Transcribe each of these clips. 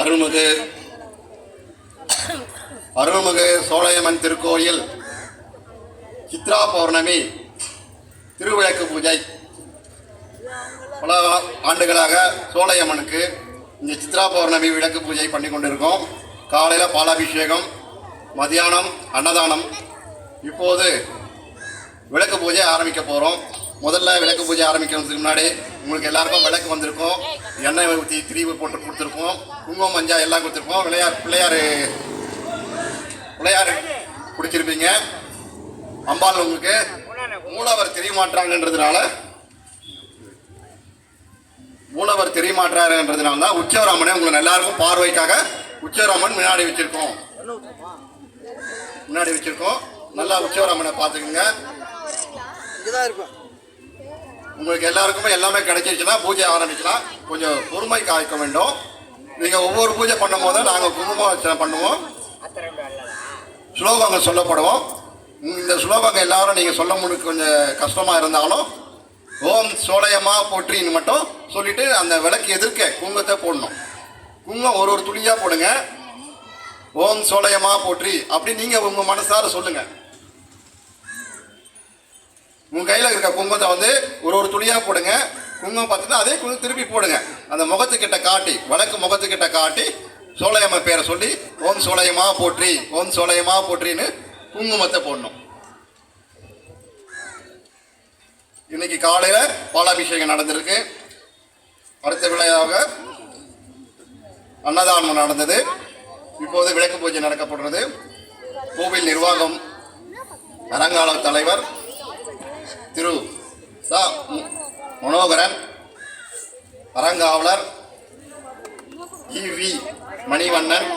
அருள்மிகு அருள்மிகு சோலையம்மன் திருக்கோயில் சித்ரா பௌர்ணமி திருவிளக்கு பூஜை. பல ஆண்டுகளாக சோலையம்மனுக்கு இந்த சித்ரா பௌர்ணமி விளக்கு பூஜை பண்ணி கொண்டிருக்கோம். காலையில் பாலாபிஷேகம், மதியானம் அன்னதானம். இப்போது விளக்கு பூஜை ஆரம்பிக்க போகிறோம். முதல்ல விளக்கு பூஜை ஆரம்பிக்கிறதுக்கு முன்னாடி உங்களுக்கு எல்லாருக்கும் விளக்கு வந்திருக்கோம், எண்ணெய் ஊற்றி திரிவு போட்டு கொடுத்துருக்கோம், குங்குமம் மஞ்சள் எல்லாம் கொடுத்துருக்கோம். பிள்ளையார் பிடிச்சிருப்பீங்க. அம்பாள் உங்களுக்கு மூலவர் தெரியமாட்டாருன்றதுனால தான் உச்சவராமனை உங்களுக்கு எல்லாருக்கும் பார்வைக்காக உச்சவராமன் முன்னாடி வச்சிருக்கோம். நல்லா உச்சவராமனை பார்த்துக்குங்க. உங்களுக்கு எல்லாருக்குமே எல்லாமே கிடைச்சிருச்சுன்னா பூஜை ஆரம்பிக்கலாம். கொஞ்சம் பொறுமை காய்க்க வேண்டும். நீங்கள் ஒவ்வொரு பூஜை பண்ணும் போது நாங்கள் குங்குமம் பண்ணுவோம், ஸ்லோகங்கள் சொல்லப்படுவோம். இந்த ஸ்லோகங்கள் எல்லாரும் நீங்கள் சொல்ல முடியும். கொஞ்சம் கஷ்டமாக இருந்தாலும் ஓம் சோலையம்மா போற்றின்னு மட்டும் சொல்லிவிட்டு அந்த விளக்கு எதிர்க்க குங்குமத்தை போடணும். குங்குமம் ஒரு துளியாக போடுங்க. ஓம் சோலையம்மா போற்றி அப்படி நீங்கள் உங்கள் மனசார சொல்லுங்கள். உங்கள் கையில் இருக்க குங்குமத்தை ஒரு துளியாக போடுங்க. குங்குமம் பார்த்துட்டு அதே குங்குமம் திருப்பி போடுங்க. அந்த முகத்துக்கிட்ட காட்டி, வடக்கு முகத்துக்கிட்ட காட்டி சோலையம்மா பேரை சொல்லி ஓம் சோலையம்மா போற்றி, ஓம் சோலையம்மா போற்றின்னு குங்குமத்தை போடணும். இன்னைக்கு காலையில் பாலாபிஷேகம் நடந்திருக்கு. அடுத்த விளையாக அன்னதானம் நடந்தது. இப்போது விளக்கு பூஜை நடக்கப்படுறது. கோவில் நிர்வாகம் அரங்கால தலைவர் திரு ச மனோகரன், அரங்காவலர் வி மணிவண்ணன்,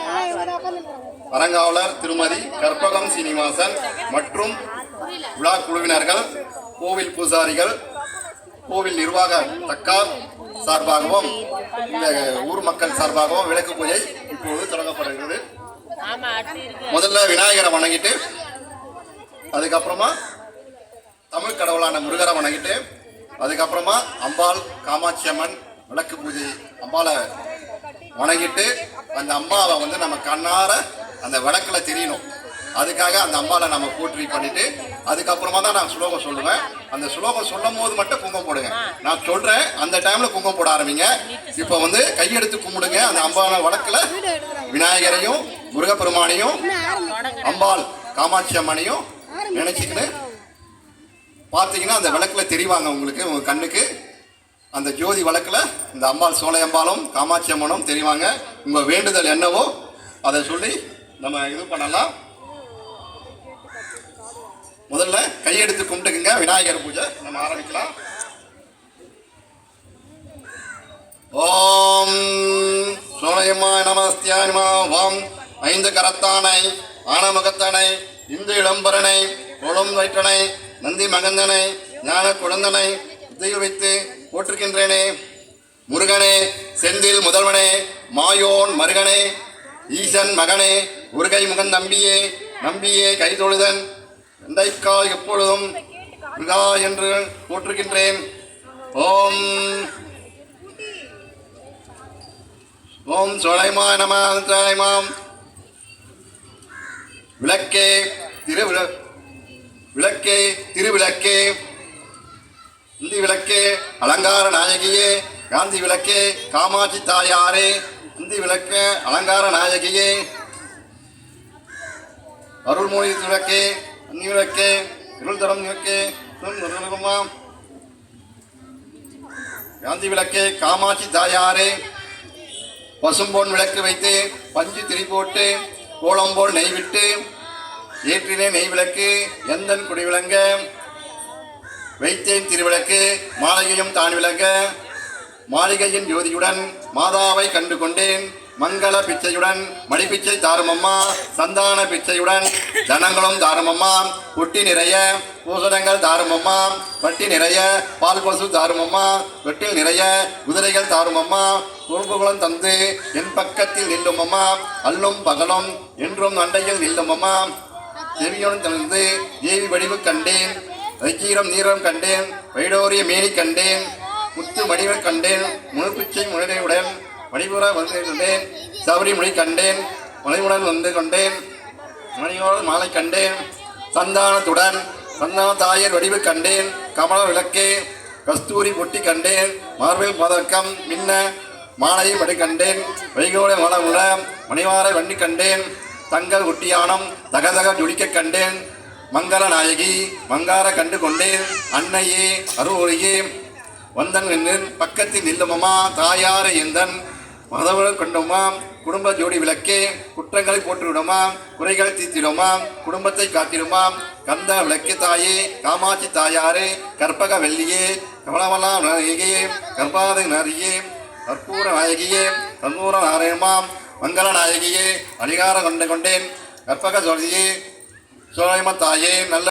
அரங்காவலர் திருமதி கற்பகம் சீனிவாசன் மற்றும் விழா குழுவினர்கள், கோவில் பூசாரிகள், கோவில் நிர்வாக தக்கார் சார்பாகவும் இந்த ஊர் மக்கள் சார்பாகவும் விளக்கு பூஜை இப்போது தொடங்கப்படுகிறது. முதல்ல விநாயகரை வணங்கிட்டு, அதுக்கப்புறமா தமிழ் கடவுளான முருகரை வணங்கிட்டு, அதுக்கப்புறமா அம்பாள் காமாட்சி அம்மன் விளக்கு பூஜை அம்பாளை வணங்கிட்டு, அந்த அம்மாவை நம்ம கண்ணார அந்த விளக்கில் தெரியணும். அதுக்காக அந்த அம்பாவை நம்ம போற்றி பண்ணிட்டு அதுக்கப்புறமா தான் நான் ஸ்லோகம் சொல்லுவேன். அந்த ஸ்லோகம் சொல்லும் போது மட்டும் குங்குமம் போடுங்க. நான் சொல்றேன் அந்த டைம்ல குங்குமம் போட ஆரம்பிங்க. இப்போ கையெடுத்து கும்பிடுங்க. அந்த அம்பாவை வழக்குல விநாயகரையும் முருகப்பெருமானையும் அம்பாள் காமாட்சி அம்மனையும் நினைச்சுக்கின்னு பார்த்தீங்கன்னா அந்த விளக்குல தெரிவாங்க. உங்களுக்கு உங்க கண்ணுக்கு அந்த ஜோதி வழக்குல இந்த அம்பாள் சோலையம்பாலும் காமாட்சி அம்மனும் தெரிவாங்க. உங்க வேண்டுதல் என்னவோ அதை சொல்லி நம்ம இது பண்ணலாம். முதல்ல கையெடுத்து கும்பிட்டுக்குங்க. விநாயகர் பூஜை நம்ம ஆரம்பிக்கலாம். ஓம் சோலையம்மாய் நமஸ்தியாய் நம. ஐந்து கரத்தானை, ஆனமுகத்தனை, இந்து இளம்பரனை, கொளும் வயிற்றனை, நந்தி மகந்தனை, ஞான குழந்தனை வைத்து போற்றுகின்றேனே. முருகனே, செந்தில் முதல்வனே, மாயோன் மருகனே, ஈசன் மகனே, உருகை முகன் நம்பியே கைதொழுதன் எந்தைக்கால் எப்பொழுதும் முருகா என்று போற்றுகின்றேன். ஓம் சோலைமாய் நம. விளக்கே திருவிளக்கே, இந்தி விளக்கே அலங்கார நாயகியே, காந்தி விளக்கே காமாட்சி தாயாரே, இந்தி விளக்கே அலங்கார நாயகியே, அருள்மொழி விளக்கே, அன்னி விளக்கே, இருள் தரம் விளக்கே, காந்தி விளக்கே காமாட்சி தாயாரே, பசும்பொன் விளக்கு வைத்து பஞ்சு திரி போட்டு கோலம்போல் நெய் விட்டு ஏற்றினே நெய் விளக்கு எந்தன் குடி விளங்க வைத்தேன் திருவிளக்கு மாளிகையும் தான் விளங்க மாளிகையின் ஜோதியுடன் மாதாவை கண்டு கொண்டேன். மங்கள பிச்சையுடன் மடிப்பிச்சை தாருமம்மா, சந்தான பிச்சையுடன் தனங்களும் தாருமம்மா, குட்டி நிறைய பூசணங்கள் தாருமம்மா, வட்டி நிறைய பால் பசு தாருமம்மா, வெட்டில் நிறைய குதிரைகள் தாருமம்மா, குறும்புகளும் தந்து என் பக்கத்தில் நில்லுமம்மா, அல்லும் பகலும் என்றும் அண்டையில் நில்லுமம்மா, செவியுடன் தந்து ஏவி வடிவு கண்டேன், வைக்கீரம் நீரம் கண்டேன், வைடோரிய மேனி கண்டேன், முத்து மடிவல் கண்டேன், முழுப்பிச்சை முழுடையுடன் மணிபுரா வந்து கண்டேன், சபரிமொழி கண்டேன், மலையுடன் வந்து கொண்டேன், மணியோடு மாலை கண்டேன், சந்தானத்துடன் சந்தான தாயர் வடிவு கண்டேன், கமல விளக்கே கஸ்தூரி பொட்டி கண்டேன், மார்பில் பதக்கம் மின்ன மாலையை படி கண்டேன், வைகோட மலமுள்ள மணிவார வண்டி கண்டேன், தங்கள் குட்டியானம் தகதக ஜொலிக்க கண்டேன், மங்கள நாயகி மங்கார கண்டு கொண்டேன், அன்னையே அருள்ஒளியே வந்தன் நின்றேன் பக்கத்தில் நில்லுமமா தாயார எந்தன் மதவுடன் கொண்டோமா குடும்ப ஜோடி விளக்கே குற்றங்களை போட்டுவிடுமா குறைகளை தீர்த்திடுமா குடும்பத்தை காத்திடுமா கந்த விளக்கே தாயே காமாட்சி தாயாரே கற்பக வெள்ளியே கமலமலா நாயகியே கர்ப்பாத நாரியே கற்பூர நாயகியே கந்தூர நாராயணமாம் மங்கள நாயகியே அதிகாரம் கொண்டு கொண்டேன் கற்பக ஜோதியே சோழம தாயே நல்ல